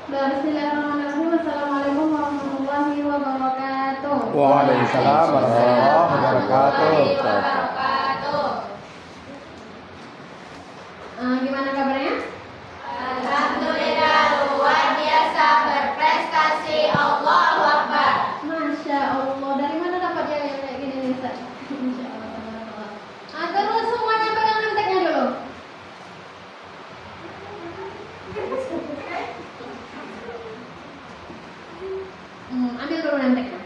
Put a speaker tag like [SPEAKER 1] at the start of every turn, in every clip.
[SPEAKER 1] Bismillahirrahmanirrahim. Assalamualaikum warahmatullahi wabarakatuh.
[SPEAKER 2] Waalaikumsalam warahmatullahi wabarakatuh.
[SPEAKER 1] Gimana kabarnya?
[SPEAKER 3] Alhamdulillah luar biasa berprestasi. Allahu Akbar.
[SPEAKER 1] Masya Allah. Dari mana dapat dia yang kayak gini nih, Ustaz? Masya Allah. Terus semuanya pegang nemteknya dulu. Ambil dulu nemteknya.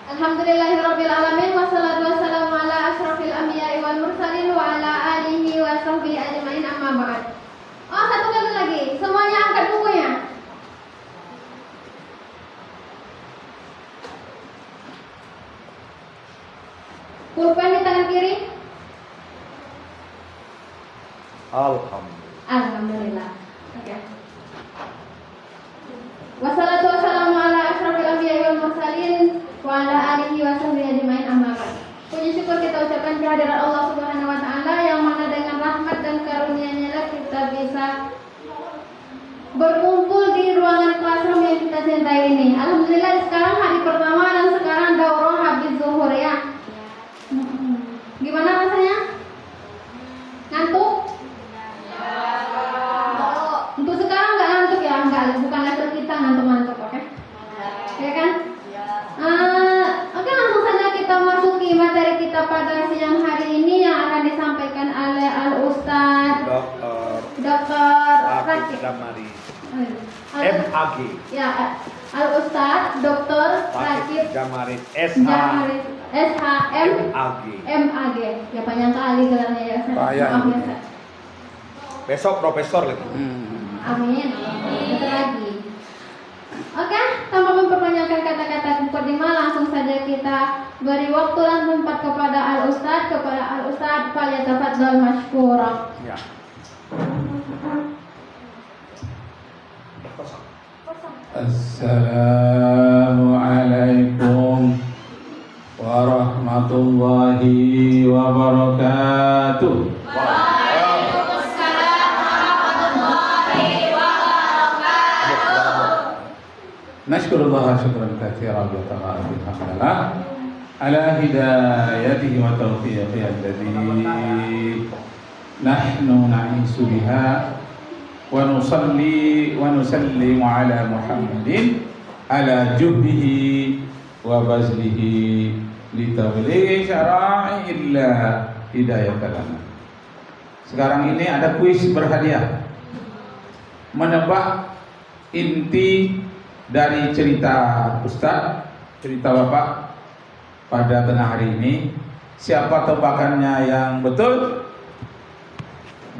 [SPEAKER 1] Alhamdulillahirabbil alamin wassalatu wassalamu ala asyrafil anbiya'i wal mursalin wa ala alihi wa sahbihi ajmain amma ba'd. Oh, satu kali lagi. Semuanya angkat bukunya. Pulpen di tangan kiri.
[SPEAKER 2] Alhamdulillah.
[SPEAKER 1] Alhamdulillah. Oke. Wassalatu wassalamu ala asyrafil anbiya'i wal mursalin wa ala alihi wa sahbihi ajmain amma ba'd. Puji syukur kita ucapkan kehadiran Allah Subhanahu wa taala yang mana dengan rahmat dan karunia-Nya lah kita bisa berkumpul di ruangan classroom yang kita cintai ini. Alhamdulillah sekarang hari pertama dan sekarang daurah habis zuhur ya. Gimana rasanya? Ngantuk? Untuk sekarang nggak ngantuk ya, bukan level kita ngantuk-ngantuk, oke? Ya kan? Oke, langsung saja kita masuki materi kita pada siang hari ini yang akan disampaikan oleh Al-Ustaz Dr. Rakib
[SPEAKER 2] Jamarit.
[SPEAKER 1] MAG. Ya, Al-Ustaz Dr. Rakib
[SPEAKER 2] Jamarit
[SPEAKER 1] Jamarit SHM MAG. Ya panjang kali gelarnya ya. Maaf ya, Ustaz.
[SPEAKER 2] Besok profesor lagi.
[SPEAKER 1] Amin. Betul lagi. Oke, tanpa memperpanjangkan kata-kata mukadimah, langsung saja kita beri waktu dan tempat kepada Al-Ustaz. Falyatafaddal mashkura.
[SPEAKER 2] Ya.
[SPEAKER 4] Assalamualaikum warahmatullahi wabarakatuh. Nashkurullah syukran katsiran wa ta'ala alhamdulillah ala hidayatihi wa tawfiqihi alladhi nahnu na'isu biha wa nusalli wa nusallimu ala Muhammadin ala juhdihi wa bazlihi li tablighi syara'illah hidayatan lana. Sekarang ini ada kuis berhadiah. Menebak inti dari cerita Ustaz, cerita Bapak pada tengah hari ini. Siapa tebakannya yang betul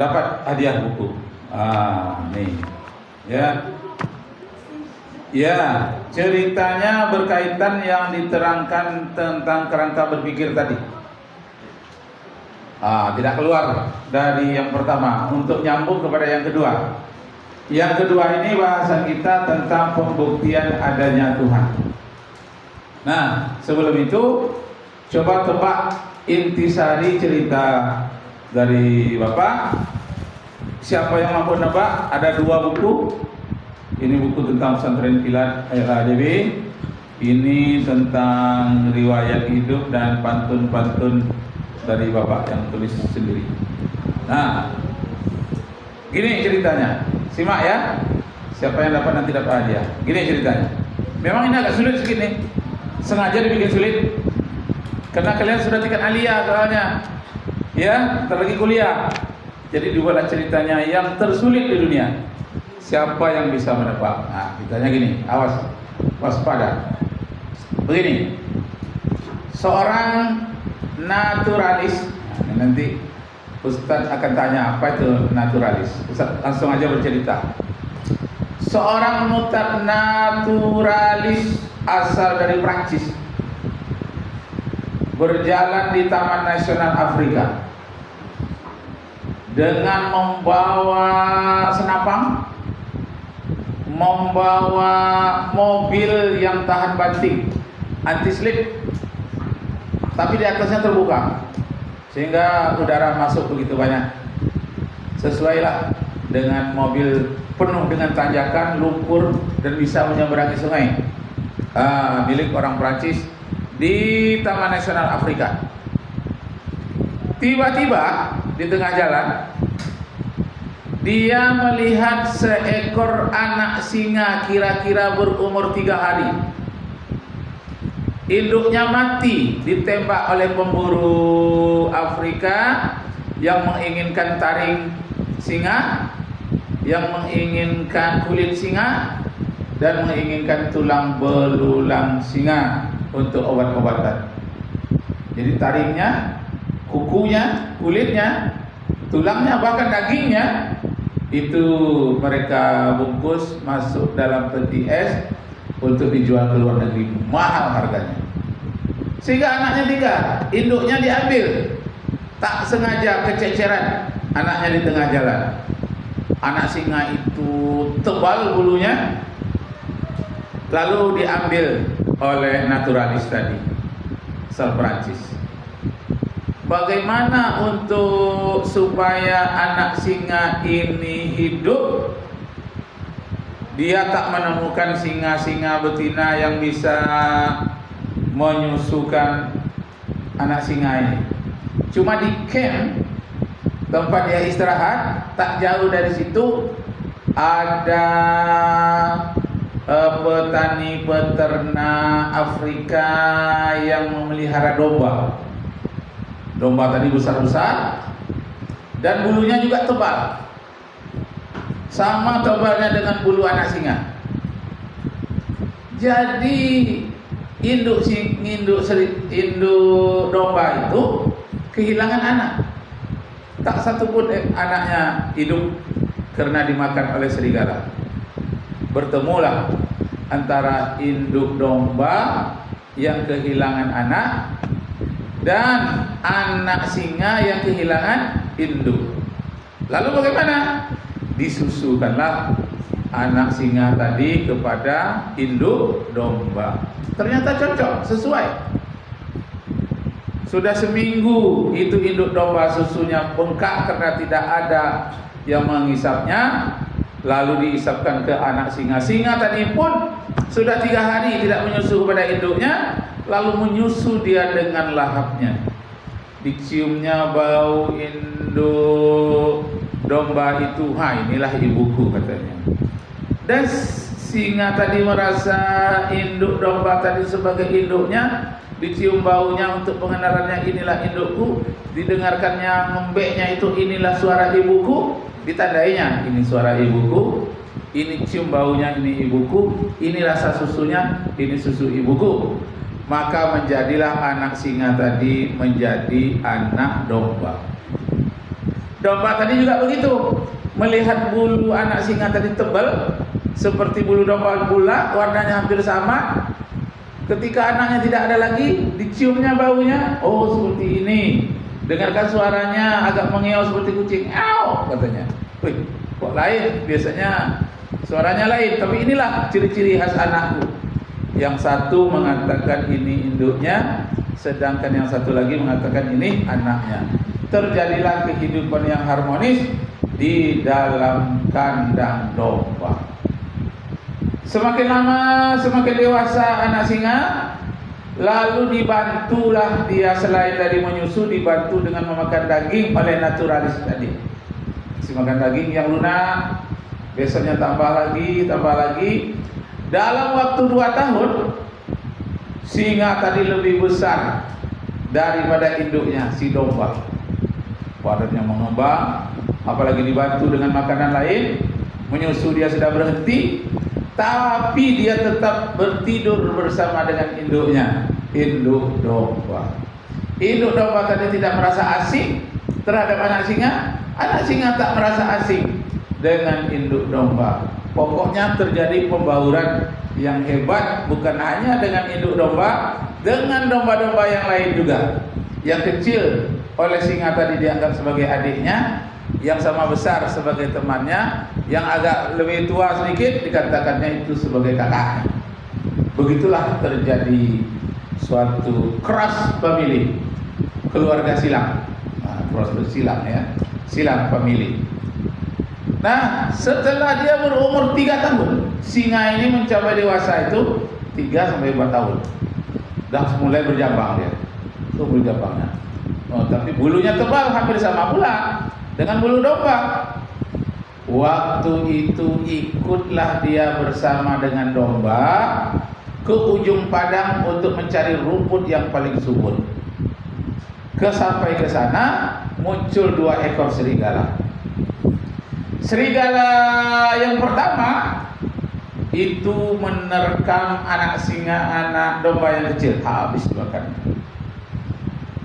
[SPEAKER 4] dapat hadiah buku. Nih. Ya. Ya, ceritanya berkaitan yang diterangkan tentang kerangka berpikir tadi. Tidak keluar dari yang pertama untuk nyambung kepada yang kedua. Yang kedua ini bahasan kita tentang pembuktian adanya Tuhan. Nah, sebelum itu coba tebak intisari cerita dari Bapak. Siapa yang mampu nebak? Ada dua buku. Ini buku tentang pesantren kilat ADB. Ini tentang riwayat hidup dan pantun-pantun dari Bapak yang tulis sendiri. Nah, gini ceritanya. Simak ya. Siapa yang dapat nanti dapat hadiah. Gini ceritanya. Memang ini agak sulit segini. Sengaja dibikin sulit karena kalian sudah tingkat aliyah soalnya. Ya, ntar lagi kuliah. Jadi dibuatlah ceritanya yang tersulit di dunia. Siapa yang bisa menebak? Nah, ceritanya gini. Awas, waspada. Begini. Seorang naturalis. Nah, nanti Ustaz akan tanya apa itu naturalis. Ustaz langsung aja bercerita. Seorang naturalis asal dari Prancis berjalan di Taman Nasional Afrika dengan membawa senapang, membawa mobil yang tahan banting, anti slip, tapi di atasnya terbuka sehingga udara masuk begitu banyak. sesuailah dengan mobil penuh dengan tanjakan, lumpur dan bisa menyeberangi sungai. Milik orang Prancis di Taman Nasional Afrika. Tiba-tiba di tengah jalan dia melihat seekor anak singa kira-kira berumur 3 hari. Induknya mati ditembak oleh pemburu Afrika yang menginginkan taring singa, yang menginginkan kulit singa, dan menginginkan tulang belulang singa untuk obat-obatan. Jadi taringnya, kukunya, kulitnya, tulangnya, bahkan dagingnya itu mereka bungkus masuk dalam peti es untuk dijual ke luar negeri, mahal harganya. Sehingga anaknya 3, induknya diambil, tak sengaja kececeran anaknya di tengah jalan. Anak singa itu tebal bulunya, lalu diambil oleh naturalis tadi, asal Prancis. Bagaimana untuk supaya anak singa ini hidup? Dia tak menemukan singa-singa betina yang bisa menyusukan anak singa ini. Cuma di camp tempat dia istirahat, tak jauh dari situ ada petani peternak Afrika yang memelihara domba. Domba tadi besar-besar dan bulunya juga tebal, sama tebalnya dengan bulu anak singa. Jadi induk domba itu kehilangan anak. Tak satu pun anaknya hidup karena dimakan oleh serigala. Bertemulah antara induk domba yang kehilangan anak dan anak singa yang kehilangan induk. Lalu bagaimana? Disusukanlah anak singa tadi kepada induk domba. Ternyata cocok, sesuai. Sudah seminggu itu induk domba susunya bengkak karena tidak ada yang mengisapnya. Lalu diisapkan ke anak singa. Singa tadi pun sudah 3 hari tidak menyusu kepada induknya, lalu menyusu dia dengan lahapnya. Diciumnya bau induk domba itu, inilah ibuku katanya. Dan singa tadi merasa induk domba tadi sebagai induknya, dicium baunya untuk pengenalannya, inilah indukku. Didengarkannya ngembeknya itu, inilah suara ibuku. Ditandainya, ini suara ibuku. Ini cium baunya, ini ibuku. Ini rasa susunya, ini susu ibuku. Maka menjadilah anak singa tadi menjadi anak domba. Domba tadi juga begitu. Melihat bulu anak singa tadi tebal seperti bulu domba pula, warnanya hampir sama. Ketika anaknya tidak ada lagi, diciumnya baunya, oh seperti ini. Dengarkan suaranya agak mengeau seperti kucing. Au, katanya. Wih, kok lain? Biasanya suaranya lain, tapi inilah ciri-ciri khas anakku. Yang satu mengatakan ini induknya, sedangkan yang satu lagi mengatakan ini anaknya. Terjadilah kehidupan yang harmonis di dalam kandang domba. Semakin lama, semakin dewasa anak singa, lalu dibantulah dia, selain dari menyusu, dibantu dengan memakan daging oleh naturalis tadi. Si makan daging yang lunak, biasanya tambah lagi. Dalam waktu 2 tahun, singa tadi lebih besar daripada induknya, si domba. Badannya mengembang, apalagi dibantu dengan makanan lain. Menyusu dia sudah berhenti, tapi dia tetap bertidur bersama dengan induknya, induk domba. Induk domba tadi tidak merasa asing terhadap anak singa. Anak singa tak merasa asing dengan induk domba. Pokoknya terjadi pembauran yang hebat, bukan hanya dengan induk domba, dengan domba-domba yang lain juga. Yang kecil oleh singa tadi dianggap sebagai adiknya, yang sama besar sebagai temannya, yang agak lebih tua sedikit dikatakannya itu sebagai kakaknya. Begitulah terjadi suatu cross family, keluarga silang. Cross silang ya, silang family. Nah, setelah dia berumur 3 tahun, singa ini mencapai dewasa itu 3 sampai 4 tahun. Dah mulai berjabang dia. Itu berjabangnya. Oh, tapi bulunya tebal hampir sama pula dengan bulu domba. Waktu itu ikutlah dia bersama dengan domba ke ujung padang untuk mencari rumput yang paling subur. Sampai ke sana muncul 2 ekor serigala. Serigala yang pertama itu menerkam anak singa, anak domba yang kecil, habis dimakan.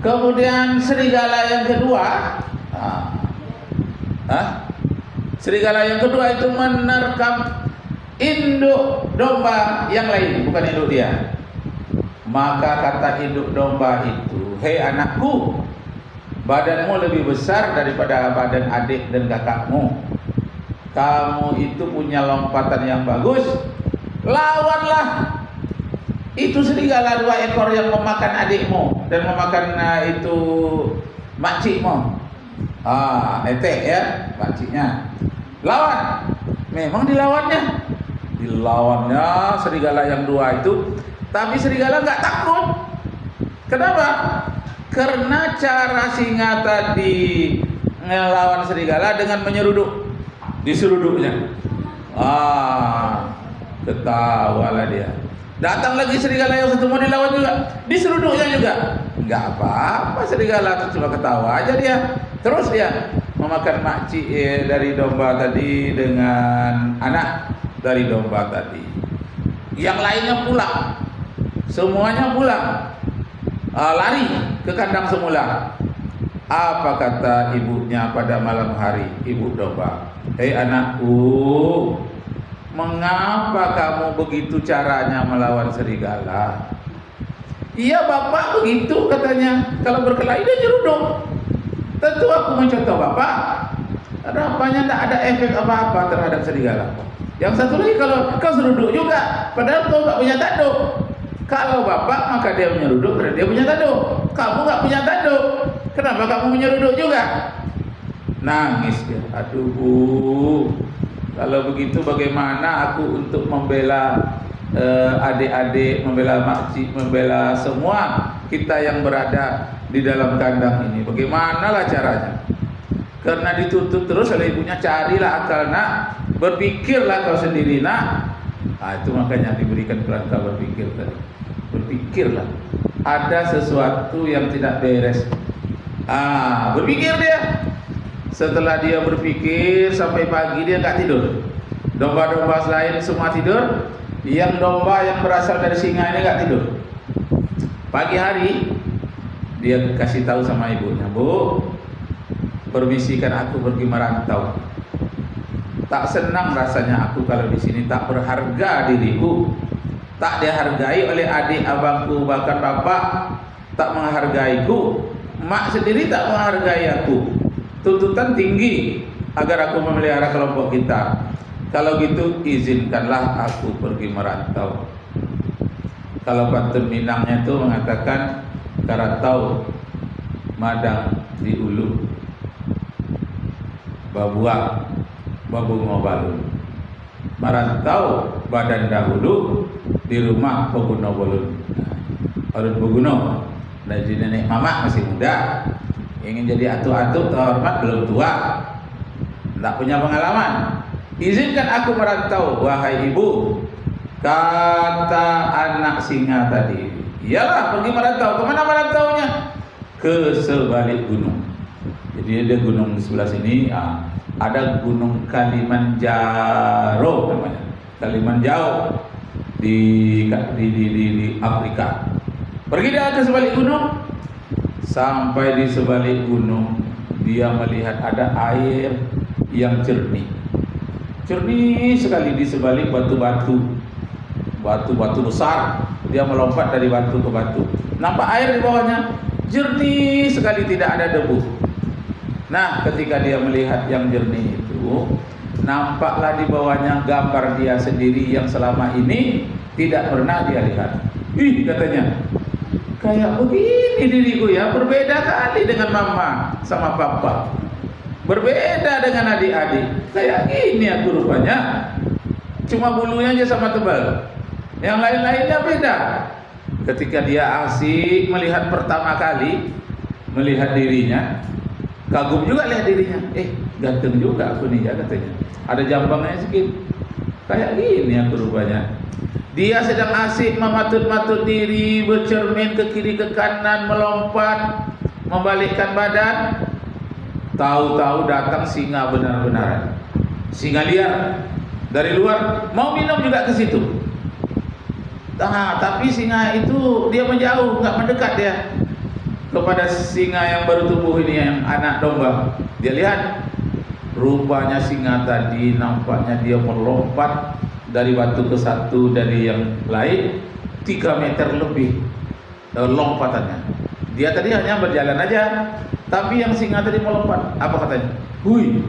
[SPEAKER 4] Kemudian serigala yang kedua, serigala yang kedua itu menerkam induk domba yang lain, bukan induk dia. Maka kata induk domba itu, "Hei anakku, badanmu lebih besar daripada badan adik dan kakakmu. Kamu itu punya lompatan yang bagus. Lawanlah itu serigala 2 ekor yang memakan adikmu dan memakan itu makcikmu." Etek ya makciknya. Lawan. Memang dilawannya. Dilawannya serigala yang 2 itu. Tapi serigala nggak takut. Kenapa? Karena cara singa tadi ngelawan serigala dengan menyeruduk. Diseruduknya. Ketawalah dia. Datang lagi serigala yang satu mau dilawan juga, diseruduknya juga. Enggak apa-apa, serigala cuma ketawa aja dia. Terus dia memakan makcik dari domba tadi dengan anak dari domba tadi. Yang lainnya pulang. Semuanya pulang. Lari ke kandang semula. Apa kata ibunya pada malam hari, ibu domba? "Hei anakku, mengapa kamu begitu caranya melawan serigala?" "Iya bapak, begitu," katanya. "Kalau berkelahi dia nyeruduk. Tentu aku mencontoh bapak. Rupanya tidak ada efek apa-apa terhadap serigala. Yang satu lagi, kalau kau seruduk juga, padahal kau nggak punya tanduk. Kalau bapak maka dia menyeruduk karena dia punya tanduk. Kamu nggak punya tanduk. Kenapa kamu menyeruduk juga?" Nangis dia. "Aduh Bu, kalau begitu bagaimana aku untuk membela adik-adik, membela makcik, membela semua kita yang berada di dalam kandang ini? Bagaimanalah caranya?" Karena dituntut terus oleh ibunya, "Carilah akal nak, berpikirlah kau sendiri nak." Itu makanya diberikan kerangka berpikir tadi. Berpikirlah, ada sesuatu yang tidak beres. Berpikir dia. Setelah dia berpikir sampai pagi dia nggak tidur. Domba-domba lain semua tidur. Yang domba yang berasal dari singa ini nggak tidur. Pagi hari dia kasih tahu sama ibunya, "Bu, permisikan aku pergi merantau. Tak senang rasanya aku kalau di sini, tak berharga diriku, tak dihargai oleh adik abangku, bahkan bapak tak menghargaiku, mak sendiri tak menghargai aku. Tuntutan tinggi agar aku memelihara kelompok kita. Kalau gitu izinkanlah aku pergi merantau." Kalau pantun Minangnya itu mengatakan, "Karatau madang di ulu, babuak babungo balun. Merantau badan dahulu, di rumah Poguno Bolun." Bolun Poguno, dari nenek mama masih muda, ingin jadi atu-atu terhormat belum tua, tidak punya pengalaman. "Izinkan aku merantau, wahai ibu," kata anak singa tadi. "Iyalah, pergi merantau." Kemana merantaunya? Ke sebalik gunung. Jadi ada gunung di sebelah sini, ada gunung Kalimanjaro namanya. Kalimanjaro di Afrika. Pergi dia ke sebalik gunung. Sampai di sebalik gunung, dia melihat ada air yang jernih. Jernih sekali di sebalik batu-batu. Batu-batu besar. Dia melompat dari batu ke batu. Nampak air di bawahnya. Jernih sekali, tidak ada debu. Nah, ketika dia melihat yang jernih itu, nampaklah di bawahnya gambar dia sendiri yang selama ini tidak pernah dia lihat. "Ih," katanya, "kayak begini diriku ya, berbeda kali dengan mama sama papa." Berbeda dengan adik-adik. Kayak gini aku rupanya. Cuma bulunya aja sama tebal. Yang lain-lainnya beda. Ketika dia asik melihat pertama kali, melihat dirinya, kagum juga lihat dirinya. Ganteng juga aku nih ya katanya. Ada jambangnya sedikit. Kayak gini aku rupanya. Dia sedang asik mematut-matut diri, bercermin ke kiri ke kanan, melompat, membalikkan badan. Tahu-tahu datang singa benar-benar. Singa liar dari luar mau minum juga ke situ. Tapi singa itu dia menjauh, nggak mendekat dia kepada singa yang baru tumbuh ini, yang anak domba. Dia lihat rupanya singa tadi nampaknya dia melompat dari batu ke satu dari yang lain 3 meter lebih lompatannya. Dia tadi hanya berjalan aja, tapi yang singa tadi melompat. Apa katanya? Hui,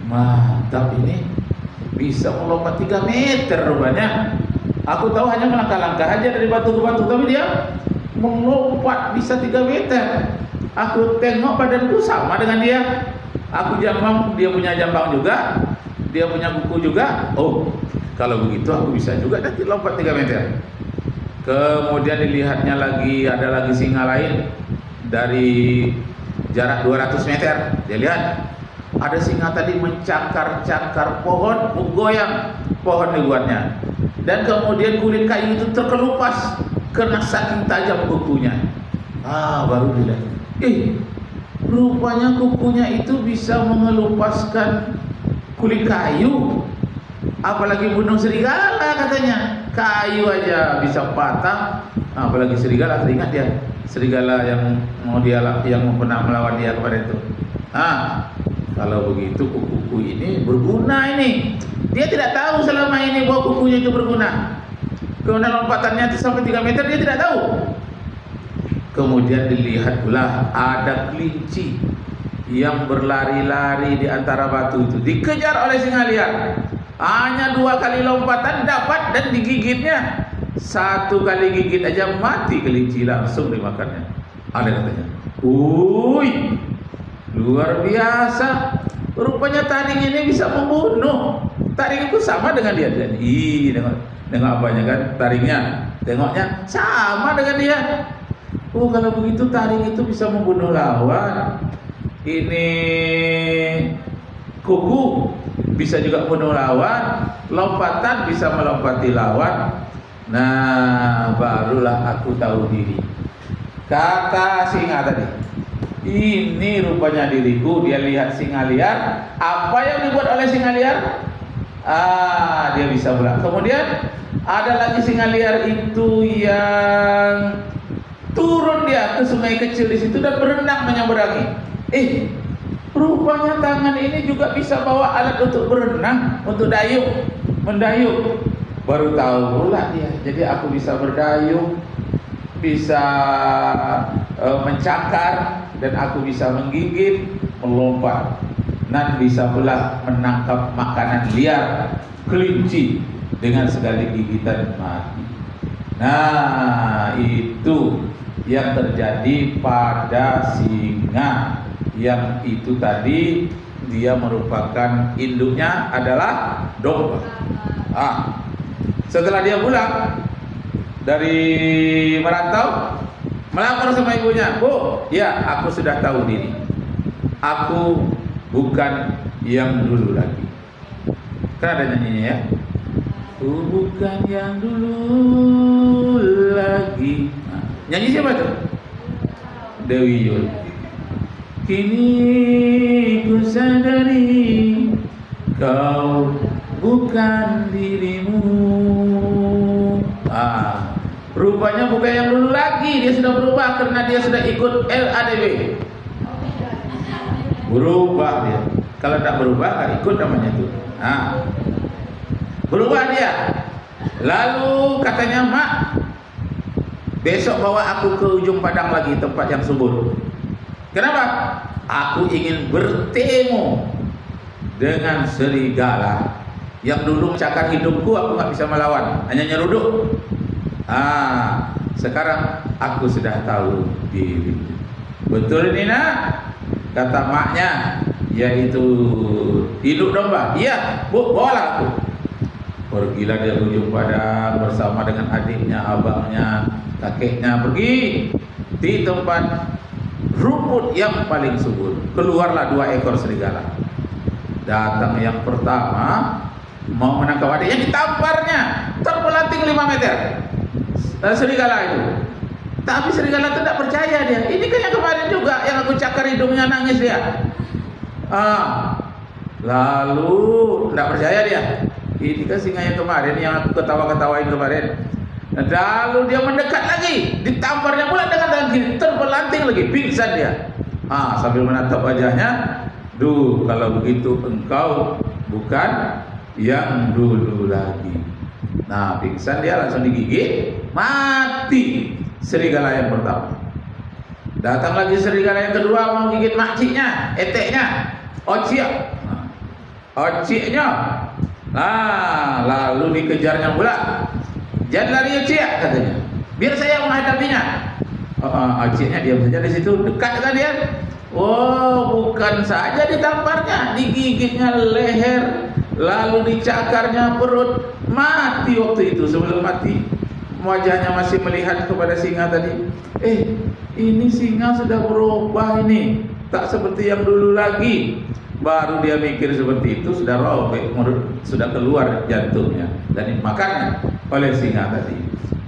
[SPEAKER 4] mantap ini, bisa melompat 3 meter rupanya. Aku tahu hanya melangkah-langkah aja dari batu ke batu, tapi dia melompat bisa 3 meter. Aku tengok badanku sama dengan dia. Aku jambang, dia punya jambang juga, dia punya kuku juga. Oh, kalau begitu aku bisa juga nanti lompat 3 meter. Kemudian dilihatnya lagi, ada lagi singa lain dari jarak 200 meter. Dia lihat ada singa tadi mencakar-cakar pohon, menggoyang pohon dibuatnya. Dan kemudian kulit kayu itu terkelupas karena saking tajam kukunya. Baru dilihat. Rupanya kukunya itu bisa mengelupaskan kulit kayu. Apalagi bunuh serigala katanya. Kayu aja bisa patah, apalagi serigala. Teringat dia serigala yang pernah melawan dia kepada itu. Kalau begitu kuku ini berguna ini. Dia tidak tahu selama ini bahwa kukunya itu berguna. Kemudian lompatannya itu sampai 3 meter dia tidak tahu. Kemudian dilihat pula ada kelinci yang berlari-lari di antara batu itu, dikejar oleh singa liar. Hanya 2 kali lompatan dapat dan digigitnya. 1 kali gigit aja mati kelinci, langsung dimakannya. Ada katanya, "Wuih, luar biasa. Rupanya taring ini bisa membunuh." Taring itu sama dengan dia. Tengok apanya kan, taringnya. Tengoknya sama dengan dia. Kalau begitu taring itu bisa membunuh lawan. Ini kuku bisa juga membunuh lawan. Lompatan bisa melompati lawan. Nah, barulah aku tahu diri. Kata singa tadi, ini rupanya diriku. Dia lihat singa liar. Apa yang dibuat oleh singa liar? Dia bisa pula. Kemudian ada lagi singa liar itu yang turun dia ke sungai kecil di situ dan berenang menyeberangi. Rupanya tangan ini juga bisa bawa alat untuk berenang, untuk mendayung. Baru tahu pula dia. Jadi aku bisa berdayung, bisa mencakar, dan aku bisa menggigit, melompat, dan bisa pula menangkap makanan liar, kelinci, dengan sekali gigitan mati. Nah, itu yang terjadi pada singa. Yang itu tadi dia merupakan induknya adalah domba. Setelah dia pulang dari merantau, melapor sama ibunya, "Bu, ya aku sudah tahu diri. Aku bukan yang dulu lagi." Kan ada nyanyinya ya. Aku bukan yang dulu lagi. Nyanyi siapa tuh? Dewi Yul. Kini ku sadari kau bukan dirimu. Rupanya bukan yang dulu lagi. Dia sudah berubah karena dia sudah ikut LADB. Berubah dia. Kalau tak berubah tak ikut namanya itu. Berubah dia. Lalu katanya, "Mak, besok bawa aku ke ujung padang lagi, tempat yang subur." Kenapa? Aku ingin bertemu dengan serigala yang dulu mencakar hidupku. Aku nggak bisa melawan, hanya nyeruduk. Sekarang aku sudah tahu diri. Betul ini nak? Kata maknya, yaitu hidup domba. Iya, Bu, bawalah aku. Pergilah dia berujung padang bersama dengan adiknya, abangnya, kakeknya, pergi di tempat rumput yang paling subur. Keluarlah 2 ekor serigala. Datang yang pertama mau menangkap adiknya, ditamparnya, terpelanting 5 meter. Serigala itu. Tapi serigala itu tidak percaya dia. Ini kan yang kemarin juga yang aku cakar hidungnya, nangis dia. Lalu tidak percaya dia. Ini kan singa yang kemarin yang aku ketawa-ketawain kemarin. Lalu dia mendekat lagi, ditamparnya pula dengan tangan kiri, terpelanting lagi, pingsan dia. Sambil menatap wajahnya, duh, kalau begitu engkau bukan yang dulu lagi. Nah, pingsan dia, langsung digigit, mati serigala yang pertama. Datang lagi serigala yang kedua mau gigit makciknya, eteknya, ociknya. Nah, lalu dikejarnya pula. Jangan lari ocik, katanya. Biar saya menghadapinya. Ociknya diam saja di situ, dekat dengan dia. Oh, bukan saja ditamparnya, digigitnya leher, lalu dicakarnya perut. Mati waktu itu. Sebelum mati, wajahnya masih melihat kepada singa tadi. Ini singa sudah berubah ini, tak seperti yang dulu lagi. Baru dia mikir seperti itu, sudah robek, sudah keluar jantungnya dan dimakannya oleh singa tadi.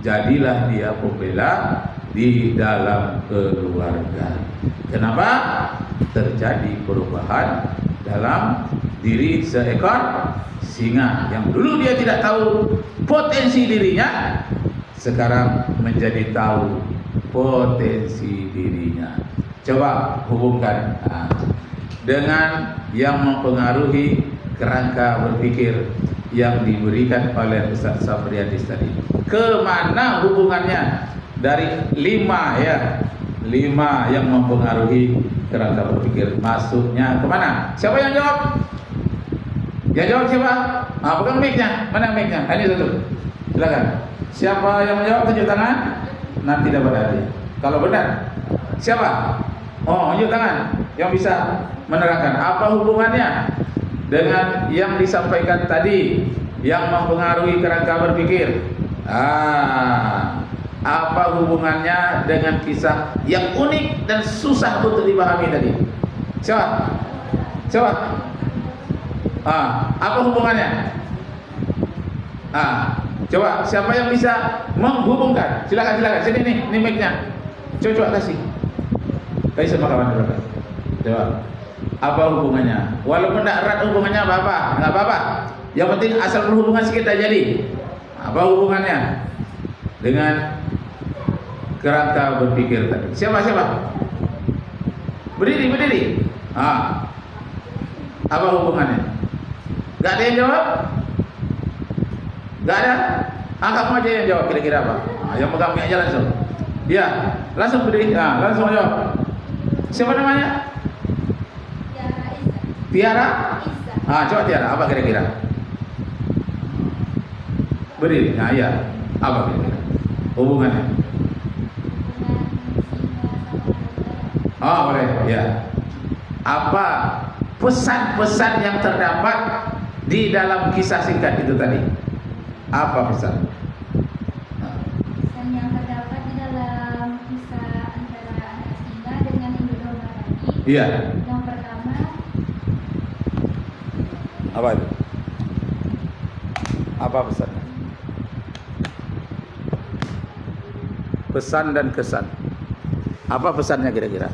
[SPEAKER 4] Jadilah dia pembela di dalam keluarga. Kenapa? Terjadi perubahan dalam diri seekor singa yang dulu dia tidak tahu potensi dirinya, sekarang menjadi tahu potensi dirinya. Coba hubungkan dengan yang mempengaruhi kerangka berpikir yang diberikan oleh Ustaz Safriyadis tadi. Kemana hubungannya dari 5 ya? 5 yang mempengaruhi kerangka berpikir, masuknya kemana? Siapa yang jawab? Yang jawab siapa? Pegang mic-nya. Mana mic-nya? Ini satu. Silakan. Siapa yang menjawab, tunjuk tangan. Nanti dapat hadiah. Kalau benar, siapa? Tunjuk tangan yang bisa menerangkan apa hubungannya dengan yang disampaikan tadi yang mempengaruhi kerangka berpikir. Apa hubungannya dengan kisah yang unik dan susah untuk dipahami tadi? Siapa? Apa hubungannya? Coba siapa yang bisa menghubungkan? Silakan. Sini nih, ini mic-nya. Coba kasih sama kawan dulu. Coba. Apa hubungannya? Walaupun tidak erat hubungannya enggak apa-apa. Yang penting asal berhubungan sedikit aja jadi. Apa hubungannya dengan kerangka berpikir tadi? Siapa? Berdiri. Apa hubungannya? Gak ada yang jawab? Gak ada? Kamu aja yang jawab, kira-kira apa? Yang pegang mic aja langsung. Ya, langsung berdiri. Langsung jawab. Siapa namanya? Tiara? Coba Tiara, apa kira-kira? Berdiri. Ya. Apa kira-kira hubungannya? Boleh, ya. Apa pesan-pesan yang terdapat di dalam kisah singkat itu tadi? Apa pesan?
[SPEAKER 3] Pesan yang terdapat di dalam kisah antara anak singa dengan induk domba tadi.
[SPEAKER 4] Iya.
[SPEAKER 3] Yang pertama,
[SPEAKER 2] Apa itu? Apa pesannya?
[SPEAKER 4] Pesan dan kesan. Apa pesannya kira-kira?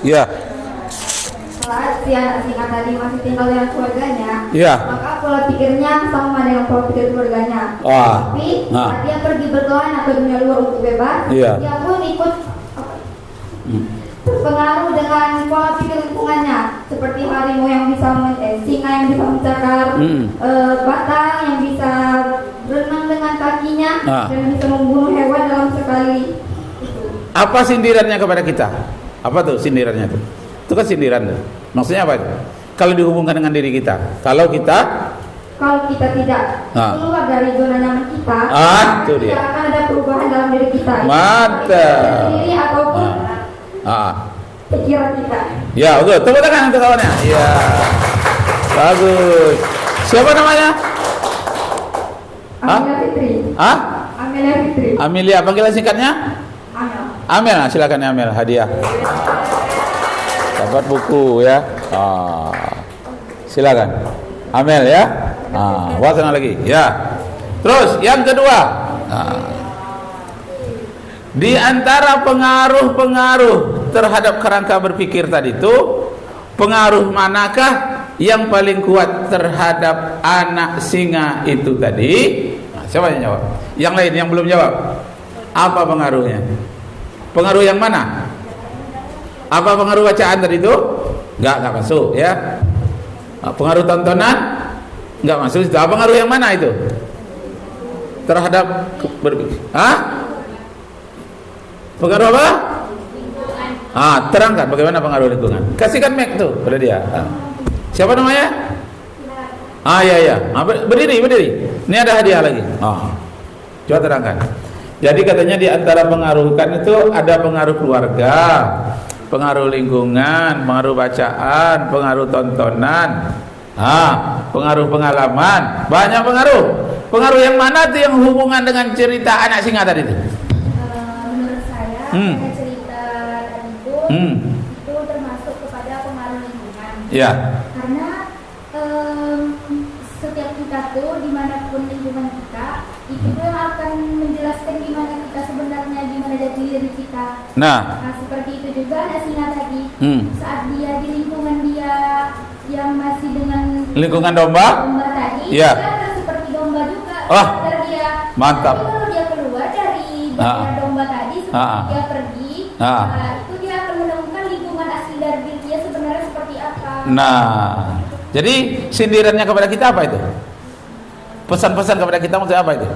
[SPEAKER 2] Ya.
[SPEAKER 1] Saat si anak singa tadi masih tinggal dengan keluarganya,
[SPEAKER 2] Iya.
[SPEAKER 1] maka pola pikirnya sama dengan pola pikir keluarganya. Tapi saat dia pergi berkelana ke dunia luar untuk bebas,
[SPEAKER 2] Iya.
[SPEAKER 1] dia pun ikut terpengaruh dengan pola pikir lingkungannya. seperti harimau yang bisa singa yang bisa mencakar, batang yang bisa berenang dengan kakinya dan bisa membunuh hewan dalam sekali.
[SPEAKER 4] Apa sindirannya kepada kita? Apa tuh sindirannya tuh? Itu kan sindiran tuh. Maksudnya apa itu? Kalau dihubungkan dengan diri kita, kalau kita tidak keluar dari zona nyaman kita, itu dia.
[SPEAKER 1] tidak akan ada perubahan dalam diri kita.
[SPEAKER 4] Mantap.
[SPEAKER 1] Sendiri ataupun pikiran kita.
[SPEAKER 4] Ya, betul. Tepuk tangan untuk kawannya. Ya. Bagus. Siapa namanya?
[SPEAKER 1] Amelia Fitri. Amelia Fitri.
[SPEAKER 4] Amelia, panggilan singkatnya? Amel. Amel, silakan Amel, hadiah. Dapat buku ya. Silakan. Amel ya. Wacana lagi. Ya. Terus yang kedua. Di antara pengaruh-pengaruh terhadap kerangka berpikir tadi itu, pengaruh manakah yang paling kuat terhadap anak singa itu tadi? Siapa yang jawab? Yang lain yang belum jawab. Apa pengaruhnya? Pengaruh yang mana? Apa pengaruh bacaan tadi itu? Enggak masuk ya. Pengaruh tontonan? Enggak masuk. Itu apa pengaruh yang mana itu? Terhadap berpikir. Pengaruh apa? Terangkan bagaimana pengaruh lingkungan. Kasihkan mic tuh pada dia. Siapa namanya? Ya. Berdiri. Ini ada hadiah lagi. Coba terangkan. Jadi katanya di antara pengaruh kan itu ada pengaruh keluarga, pengaruh lingkungan, pengaruh bacaan, pengaruh tontonan, pengaruh pengalaman, banyak pengaruh. Pengaruh yang mana tuh yang hubungan dengan cerita anak singa tadi itu?
[SPEAKER 3] Menurut saya, ada cerita tadi itu termasuk kepada pengaruh lingkungan.
[SPEAKER 4] Ya.
[SPEAKER 3] Karena setiap kita tuh dimanapun lingkungan kita, itu tuh yang akan menjelaskan gimana kita sebenarnya, gimana jati diri kita. Nah, seperti itu juga ada singa tadi. Saat dia di lingkungan dia yang masih dengan
[SPEAKER 4] lingkungan domba
[SPEAKER 3] tadi,
[SPEAKER 4] ya.
[SPEAKER 3] Dia seperti domba juga. Dia
[SPEAKER 4] mantap.
[SPEAKER 3] tapi kalau dia keluar dari domba tadi, seperti dia pergi, itu dia akan menemukan lingkungan asli dari diri dia sebenarnya seperti apa.
[SPEAKER 4] Nah, jadi sindirannya kepada kita apa itu? Pesan-pesan kepada kita maksudnya apa itu?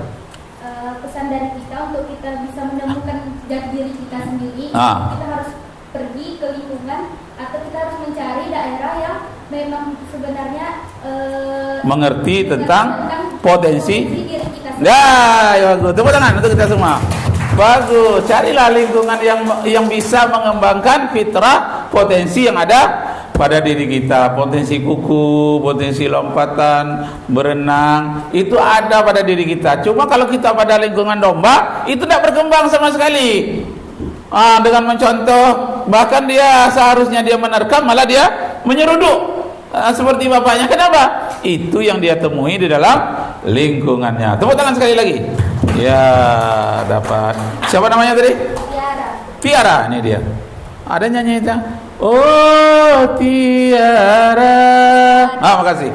[SPEAKER 3] Pesan dari kita untuk kita bisa menemukan jati diri kita sendiri. Kita harus pergi ke lingkungan atau kita harus mencari daerah yang memang sebenarnya
[SPEAKER 4] mengerti tentang potensi
[SPEAKER 3] diri kita sendiri.
[SPEAKER 4] Ya, bagus. Tepuk tangan untuk kita semua. Bagus. Carilah lingkungan yang bisa mengembangkan fitrah potensi yang ada pada diri kita. Potensi kuku, potensi lompatan, berenang, itu ada pada diri kita. Cuma kalau kita pada lingkungan domba, itu tidak berkembang sama sekali. Dengan mencontoh, bahkan dia seharusnya dia menerkam, malah dia menyeruduk. Seperti bapaknya. Kenapa? Itu yang dia temui di dalam lingkungannya. Tepuk tangan sekali lagi. Ya, dapat. Siapa namanya tadi? Tiara. Ini dia. Ada nyanyi itu. Oh Tiara. Makasih.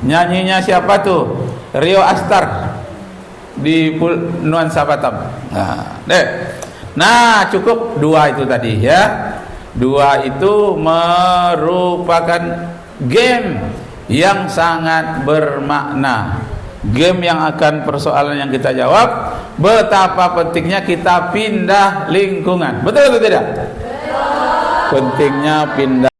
[SPEAKER 4] Nyanyinya siapa tuh? Rio Astar di Nuansa Batam. Nah, cukup 2 itu tadi ya. 2 itu merupakan game yang sangat bermakna. Game yang akan persoalan yang kita jawab, betapa pentingnya kita pindah lingkungan. Betul atau tidak? Pentingnya pindah